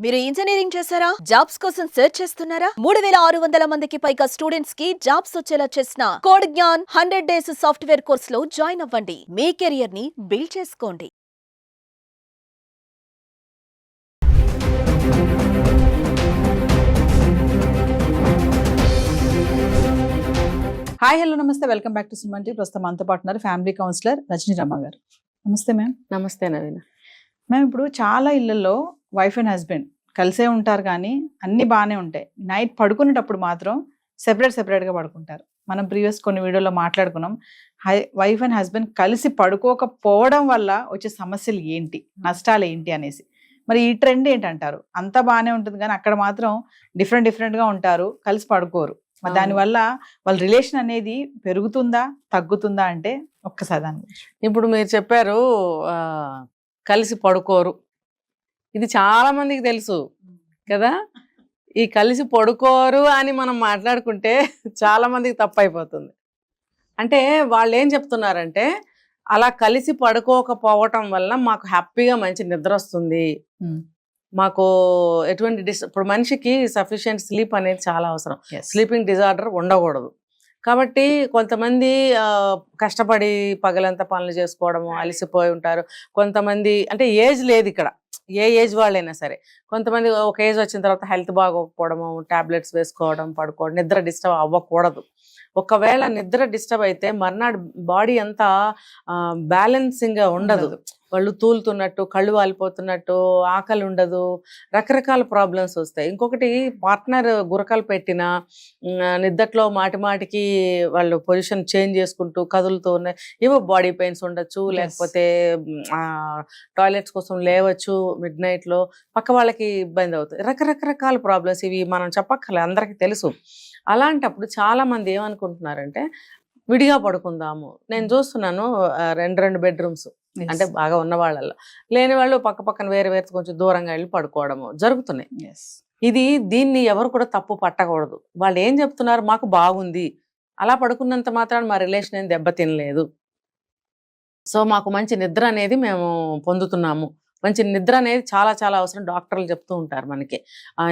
మీరు ఇంజనీరింగ్ చేశారా? జాబ్స్ కోసం సెర్చ్ చేస్తున్నారా? 3600 మందికి పైగా స్టూడెంట్స్ కి జాబ్స్ వచ్చేలా చేసిన code Gyan 100 days software course లో జాయిన్ అవ్వండి. మీ కెరియర్ ని బిల్డ్ చేసుకోండి. హాయ్ హలో నమస్తే welcome back to Suman TV. ప్రస్తుతం మనతో పాటు ఉన్నారు ఫ్యామిలీ కౌన్సిలర్ రజనీ రమ్మ గారు. నమస్తే మ్యామ్. నమస్తే నవీన. మ్యామ్, ఇప్పుడు చాలా ఇళ్లలో వైఫ్ అండ్ హస్బెండ్ కలిసే ఉంటారు, కానీ అన్ని బాగానే ఉంటాయి. నైట్ పడుకునేటప్పుడు మాత్రం సెపరేట్గా పడుకుంటారు. మనం ప్రీవియస్ కొన్ని వీడియోలో మాట్లాడుకున్నాం. వైఫ్ అండ్ హస్బెండ్ కలిసి పడుకోకపోవడం వల్ల వచ్చే సమస్యలు ఏంటి, నష్టాలు ఏంటి అనేసి. మరి ఈ ట్రెండ్ ఏంటంటారు? అంతా బాగానే ఉంటుంది కానీ అక్కడ మాత్రం డిఫరెంట్గా ఉంటారు, కలిసి పడుకోరు. మరి దానివల్ల వాళ్ళ రిలేషన్ అనేది పెరుగుతుందా తగ్గుతుందా అంటే ఒక్కసారి దాని గురించి. ఇప్పుడు మీరు చెప్పారు కలిసి పడుకోరు, ఇది చాలా మందికి తెలుసు కదా. ఈ కలిసి పడుకోరు అని మనం మాట్లాడుకుంటే చాలా మందికి తప్పు అయిపోతుంది. అంటే వాళ్ళు ఏం చెప్తున్నారంటే, అలా కలిసి పడుకోకపోవటం వల్ల మాకు హ్యాపీగా మంచి నిద్ర వస్తుంది, మాకు ఎటువంటి ఇప్పుడు మనిషికి సఫిషియెంట్ స్లీప్ అనేది చాలా అవసరం. స్లీపింగ్ డిజార్డర్ ఉండకూడదు. కాబట్టి కొంతమంది కష్టపడి పగలంతా పనులు చేసుకోవడము, అలసిపోయి ఉంటారు. కొంతమంది అంటే ఏజ్ లేదు ఇక్కడ, ఏ ఏజ్ వాళ్ళైనా సరే. కొంతమంది ఒక ఏజ్ వచ్చిన తర్వాత హెల్త్ బాగోకపోవడము, టాబ్లెట్స్ వేసుకోవడం, పడుకోవడం, నిద్ర డిస్టర్బ్ అవ్వకూడదు. ఒకవేళ నిద్ర డిస్టర్బ్ అయితే మర్నాడు బాడీ అంతా బ్యాలెన్సింగ్గా ఉండదు. వాళ్ళు తూలుతున్నట్టు, కళ్ళు వాలిపోతున్నట్టు, ఆకలి ఉండదు, రకరకాల ప్రాబ్లమ్స్ వస్తాయి. ఇంకొకటి, పార్ట్నర్ గురకలు పెట్టినా నిద్దట్లో మాటికి వాళ్ళు పొజిషన్ చేంజ్ చేసుకుంటూ కదులుతూ ఉన్నాయి, ఏవో బాడీ పెయిన్స్ ఉండొచ్చు, లేకపోతే టాయిలెట్స్ కోసం లేవచ్చు మిడ్ నైట్లో, పక్క వాళ్ళకి ఇబ్బంది అవుతుంది. రకరకాల ప్రాబ్లమ్స్ ఇవి మనం చెప్పక్కర్లే, అందరికీ తెలుసు. అలాంటప్పుడు చాలా మంది ఏమనుకుంటున్నారంటే విడిగా పడుకుందాము. నేను చూస్తున్నాను రెండు బెడ్రూమ్స్, అంటే బాగా ఉన్న వాళ్ళల్లో, లేని వాళ్ళు పక్కన వేరే కొంచెం దూరంగా వెళ్ళి పడుకోవడము జరుగుతున్నాయి. దీన్ని ఎవరు కూడా తప్పు పట్టకూడదు. వాళ్ళు ఏం చెప్తున్నారు, మాకు బాగుంది, అలా పడుకున్నంత మాత్రాన మా రిలేషన్ ఏం దెబ్బతినలేదు, సో మాకు మంచి నిద్ర అనేది మేము పొందుతున్నాము. మంచి నిద్ర అనేది చాలా అవసరం. డాక్టర్లు చెప్తూ ఉంటారు మనకి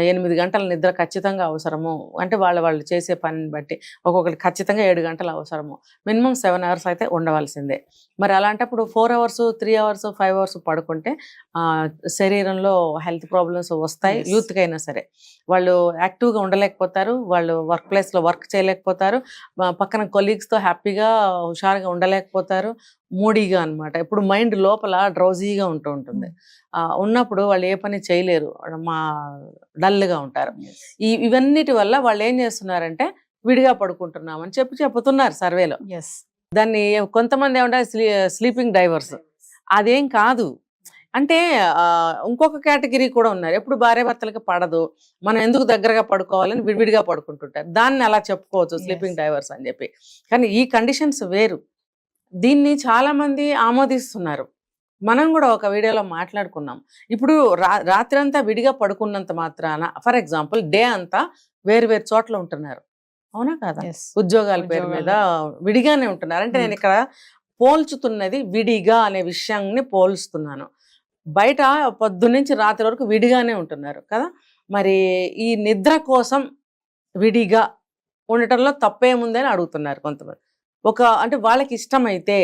8 గంటల నిద్ర ఖచ్చితంగా అవసరము. అంటే వాళ్ళు చేసే పనిని బట్టి ఒక్కొక్కటి ఖచ్చితంగా 7 గంటలు అవసరము. మినిమం 7 అవర్స్ అయితే ఉండవలసిందే. మరి అలాంటప్పుడు 4 అవర్స్, 3 అవర్స్, 5 అవర్స్ పడుకుంటే శరీరంలో హెల్త్ ప్రాబ్లమ్స్ వస్తాయి. యూత్కి అయినా సరే వాళ్ళు యాక్టివ్గా ఉండలేకపోతారు, వాళ్ళు వర్క్ ప్లేస్లో వర్క్ చేయలేకపోతారు, పక్కన కొలీగ్స్తో హ్యాపీగా హుషారుగా ఉండలేకపోతారు, మూడీగా అనమాట. ఇప్పుడు మైండ్ లోపల డ్రౌజీగా ఉంటుంది. ఉన్నప్పుడు వాళ్ళు ఏ పని చేయలేరు, డల్గా ఉంటారు. ఇవన్నిటి వల్ల వాళ్ళు ఏం చేస్తున్నారంటే విడిగా పడుకుంటున్నామని చెప్తున్నారు సర్వేలో. దాన్ని కొంతమంది ఏమంటారు స్లీపింగ్ డైవర్స్. అదేం కాదు. అంటే ఇంకొక కేటగిరీ కూడా ఉన్నారు, ఎప్పుడు భార్యాభర్తలకి పడదు, మనం ఎందుకు దగ్గరగా పడుకోవాలని విడివిడిగా పడుకుంటుంటారు. దాన్ని అలా చెప్పుకోవచ్చు స్లీపింగ్ డైవర్స్ అని చెప్పి. కానీ ఈ కండిషన్స్ వేరు. దీన్ని చాలా మంది ఆమోదిస్తున్నారు. మనం కూడా ఒక వీడియోలో మాట్లాడుకున్నాం. ఇప్పుడు రాత్రి అంతా విడిగా పడుకున్నంత మాత్రాన, ఫర్ ఎగ్జాంపుల్ డే అంతా వేరు చోట్ల ఉంటున్నారు, అవునా కాదా? ఉద్యోగాల పేరు మీద విడిగానే ఉంటున్నారు. అంటే నేను ఇక్కడ పోల్చుతున్నది విడిగా అనే విషయాన్ని పోల్చుతున్నాను. బయట పొద్దున్నుంచి రాత్రి వరకు విడిగానే ఉంటున్నారు కదా. మరి ఈ నిద్ర కోసం విడిగా ఉండటంలో తప్పేముందని అడుగుతున్నారు కొంతమంది. అంటే వాళ్ళకి ఇష్టమైతే,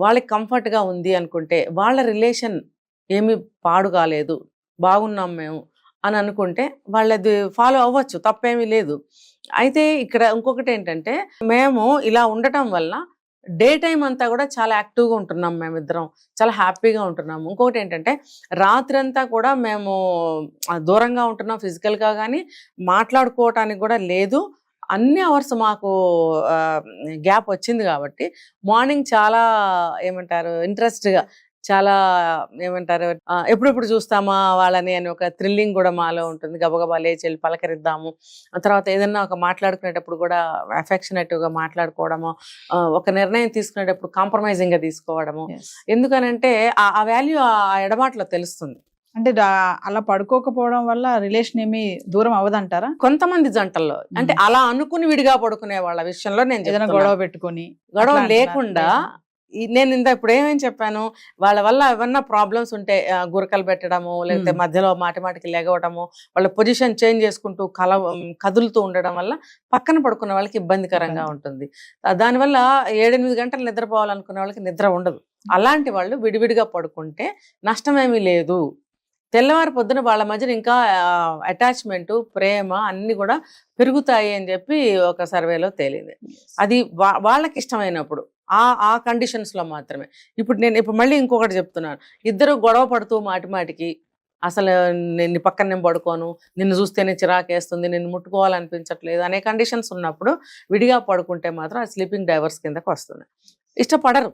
వాళ్ళకి కంఫర్ట్గా ఉంది అనుకుంటే, వాళ్ళ రిలేషన్ ఏమీ పాడు కాలేదు, బాగున్నాం మేము అని అనుకుంటే వాళ్ళది ఫాలో అవ్వచ్చు, తప్పేమీ లేదు. అయితే ఇక్కడ ఇంకొకటి ఏంటంటే, మేము ఇలా ఉండటం వల్ల డే టైం అంతా కూడా చాలా యాక్టివ్గా ఉంటున్నాం, మేమిద్దరం చాలా హ్యాపీగా ఉంటున్నాము. ఇంకొకటి ఏంటంటే, రాత్రి అంతా కూడా మేము దూరంగా ఉంటున్నాం ఫిజికల్గా, కానీ మాట్లాడుకోవటానికి కూడా లేదు. అన్ని అవర్స్ మాకు గ్యాప్ వచ్చింది కాబట్టి మార్నింగ్ చాలా ఏమంటారు ఇంట్రెస్ట్గా, చాలా ఏమంటారు ఎప్పుడెప్పుడు చూస్తామా వాళ్ళని అని ఒక థ్రిల్లింగ్ కూడా మాలో ఉంటుంది. గబగబా లేచి వెళ్ళి పలకరిద్దాము. తర్వాత ఏదన్నా ఒక మాట్లాడుకునేటప్పుడు కూడా అఫెక్షనేటివ్గా మాట్లాడుకోవడము, ఒక నిర్ణయం తీసుకునేటప్పుడు కాంప్రమైజింగ్గా తీసుకోవడము. ఎందుకనంటే ఆ వాల్యూ ఆ ఎడబాట్లో తెలుస్తుంది. అంటే అలా పడుకోకపోవడం వల్ల రిలేషన్ ఏమి దూరం అవ్వదంటారా? కొంతమంది జంటల్లో అంటే అలా అనుకుని విడిగా పడుకునే వాళ్ళ విషయంలో నేను ఏదైనా గొడవ పెట్టుకుని, గొడవ లేకుండా నేను ఇప్పుడు ఏమేమి చెప్పాను, వాళ్ళ వల్ల ఏమన్నా ప్రాబ్లమ్స్ ఉంటే గురకలు పెట్టడము, లేకపోతే మధ్యలో మాటికి లెగవడము, వాళ్ళ పొజిషన్ చేంజ్ చేసుకుంటూ కదులుతూ ఉండడం వల్ల పక్కన పడుకున్న వాళ్ళకి ఇబ్బందికరంగా ఉంటుంది. దానివల్ల 7-8 గంటలు నిద్రపోవాలనుకునే వాళ్ళకి నిద్ర ఉండదు. అలాంటి వాళ్ళు విడివిడిగా పడుకుంటే నష్టమేమీ లేదు. తెల్లవారి పొద్దున వాళ్ళ మధ్యన ఇంకా అటాచ్మెంట్, ప్రేమ అన్ని కూడా పెరుగుతాయి అని చెప్పి ఒక సర్వేలో తేలింది. అది వాళ్ళకి ఇష్టమైనప్పుడు ఆ కండిషన్స్ లో మాత్రమే. ఇప్పుడు మళ్ళీ ఇంకొకటి చెప్తున్నాను, ఇద్దరు గొడవ పడుతూ మాటికి అసలు నిన్ను పక్కన నేను పడుకోను, నిన్ను చూస్తేనే చిరాకేస్తుంది, నిన్ను ముట్టుకోవాలనిపించట్లేదు అనే కండిషన్స్ ఉన్నప్పుడు విడిగా పడుకుంటే మాత్రం ఆ స్లీపింగ్ డైవర్స్ కిందకు వస్తుంది. ఇష్టపడరు.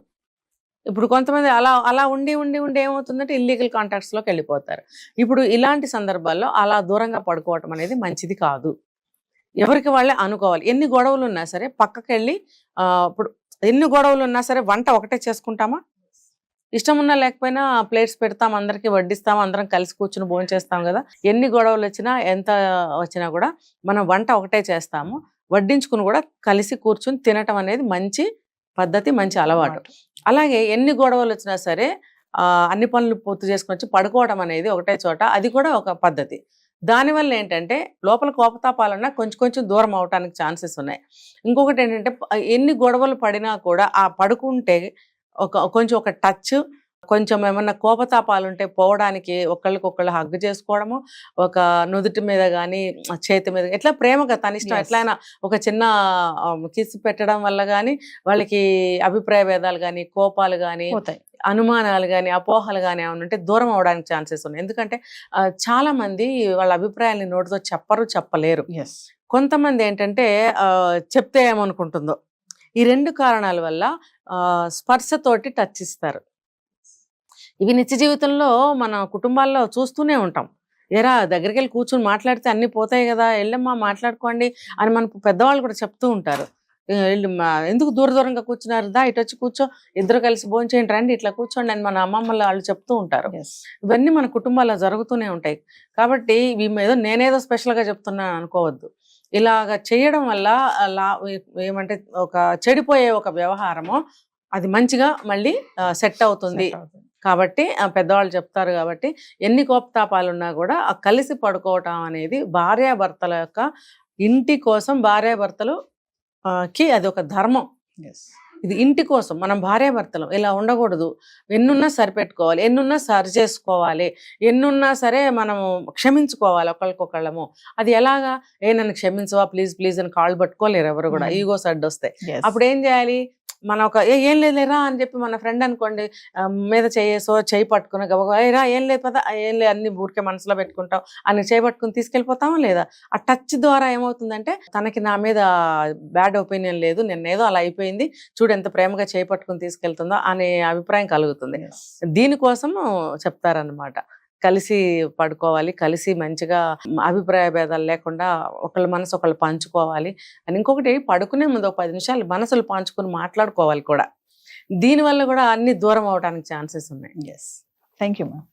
ఇప్పుడు కొంతమంది అలా ఉండి ఏమవుతుందంటే ఇల్లీగల్ కాంటాక్ట్స్లోకి వెళ్ళిపోతారు. ఇప్పుడు ఇలాంటి సందర్భాల్లో అలా దూరంగా పడుకోవటం అనేది మంచిది కాదు. ఎవరికి వాళ్ళే అనుకోవాలి. ఎన్ని గొడవలు ఉన్నా సరే పక్కకి వెళ్ళి ఇప్పుడు ఎన్ని గొడవలు ఉన్నా సరే వంట ఒకటే చేసుకుంటామా? ఇష్టం ఉన్నా లేకపోయినా ప్లేట్స్ పెడతాం, అందరికీ వడ్డిస్తాం, అందరం కలిసి కూర్చుని భోజనం చేస్తాం కదా. ఎన్ని గొడవలు వచ్చినా ఎంత వచ్చినా కూడా మనం వంట ఒకటే చేస్తాము. వడ్డించుకుని కూడా కలిసి కూర్చుని తినటం అనేది మంచి పద్ధతి, మంచి అలవాటు. అలాగే ఎన్ని గొడవలు వచ్చినా సరే అన్ని పనులు పూర్తి చేసుకుని వచ్చి పడుకోవడం అనేది ఒకటే చోట, అది కూడా ఒక పద్ధతి. దానివల్ల ఏంటంటే లోపల కోపతాపాలన్నా కొంచెం దూరం అవడానికి ఛాన్సెస్ ఉన్నాయి. ఇంకొకటి ఏంటంటే ఎన్ని గొడవలు పడినా కూడా ఆ పడుకుంటే కొంచెం ఒక టచ్, కొంచెం ఏమన్నా కోపతాపాలు ఉంటే పోవడానికి ఒకళ్ళకొకళ్ళు హగ్ చేసుకోవడము, ఒక నుదుటి మీద కానీ చేతి మీద ఎట్లా ప్రేమగా తన ఇష్టం ఎట్లయినా ఒక చిన్న కిస్ పెట్టడం వల్ల కానీ వాళ్ళకి అభిప్రాయ భేదాలు కానీ, కోపాలు కానీ, అనుమానాలు కానీ, అపోహలు కానీ ఏమైనా ఉంటే దూరం అవడానికి ఛాన్సెస్ ఉన్నాయి. ఎందుకంటే చాలా మంది వాళ్ళ అభిప్రాయాన్ని నోటితో చెప్పలేరు. కొంతమంది ఏంటంటే చెప్తే ఏమనుకుంటుందో. ఈ 2 కారణాల వల్ల స్పర్శతోటి టచ్ ఇస్తారు. ఇవి నిత్య జీవితంలో మన కుటుంబాల్లో చూస్తూనే ఉంటాం. ఏరా దగ్గరికి వెళ్ళి కూర్చొని మాట్లాడితే అన్ని పోతాయి కదా, వెళ్ళమ్మా మాట్లాడుకోండి అని మన పెద్దవాళ్ళు కూడా చెప్తూ ఉంటారు. ఎందుకు దూరంగా కూర్చున్నారు, దా ఇటు వచ్చి కూర్చో, ఇద్దరు కలిసి భోజనం చేయండి, రండి ఇట్లా కూర్చోండి అని మన అమ్మమ్మలు వాళ్ళు చెప్తూ ఉంటారు. ఇవన్నీ మన కుటుంబాల్లో జరుగుతూనే ఉంటాయి. కాబట్టి ఏదో నేనేదో స్పెషల్గా చెప్తున్నాను అనుకోవద్దు. ఇలాగ చేయడం వల్ల ఏమంటే ఒక చెడిపోయే ఒక వ్యవహారము అది మంచిగా మళ్ళీ సెట్ అవుతుంది. కాబట్టి పెద్దవాళ్ళు చెప్తారు కాబట్టి ఎన్ని కోపతాపాలు ఉన్నా కూడా కలిసి పడుకోవటం అనేది భార్యాభర్తల యొక్క ఇంటి కోసం, భార్యాభర్తలు కి అది ఒక ధర్మం. ఇది ఇంటి కోసం మనం భార్యాభర్తలు ఇలా ఉండకూడదు. ఎన్నున్నా సరిపెట్టుకోవాలి, ఎన్నున్నా సరి చేసుకోవాలి, ఎన్నున్నా సరే మనము క్షమించుకోవాలి ఒకళ్ళకొకళ్ళము. అది ఎలాగా? నన్ను క్షమించవా ప్లీజ్ అని కాళ్ళు పట్టుకోలేరు ఎవరు కూడా, ఈగోస్ అడ్డొస్తాయి. అప్పుడు ఏం చేయాలి? మన ఒక ఏం లేదులేరా అని చెప్పి మన ఫ్రెండ్ అనుకోండి మీద చేయి పట్టుకుని గబగబా రా ఏం లేదు పదా, ఏం లేదు అన్ని ఊరికే మనసులో పెట్టుకుంటావు అని చేయి పట్టుకుని తీసుకెళ్ళిపోతామా లేదా? ఆ టచ్ ద్వారా ఏమవుతుందంటే తనకి నా మీద బ్యాడ్ ఒపీనియన్ లేదు, నిన్నేదో అలా అయిపోయింది, చూడు ఎంత ప్రేమగా చేయి పట్టుకుని తీసుకెళ్తుందో అనే అభిప్రాయం కలుగుతుంది. దీనికోసం చెప్తారనమాట, కలిసి పడుకోవాలి, కలిసి మంచిగా అభిప్రాయ భేదాలు లేకుండా ఒకళ్ళ మనసు ఒకళ్ళు పంచుకోవాలి అని. ఇంకొకటి పడుకునే ముందు 10 నిమిషాలు మనసులు పంచుకొని మాట్లాడుకోవాలి కూడా. దీనివల్ల కూడా అన్ని దూరం అవడానికి ఛాన్సెస్ ఉన్నాయి. Thank you ma'am.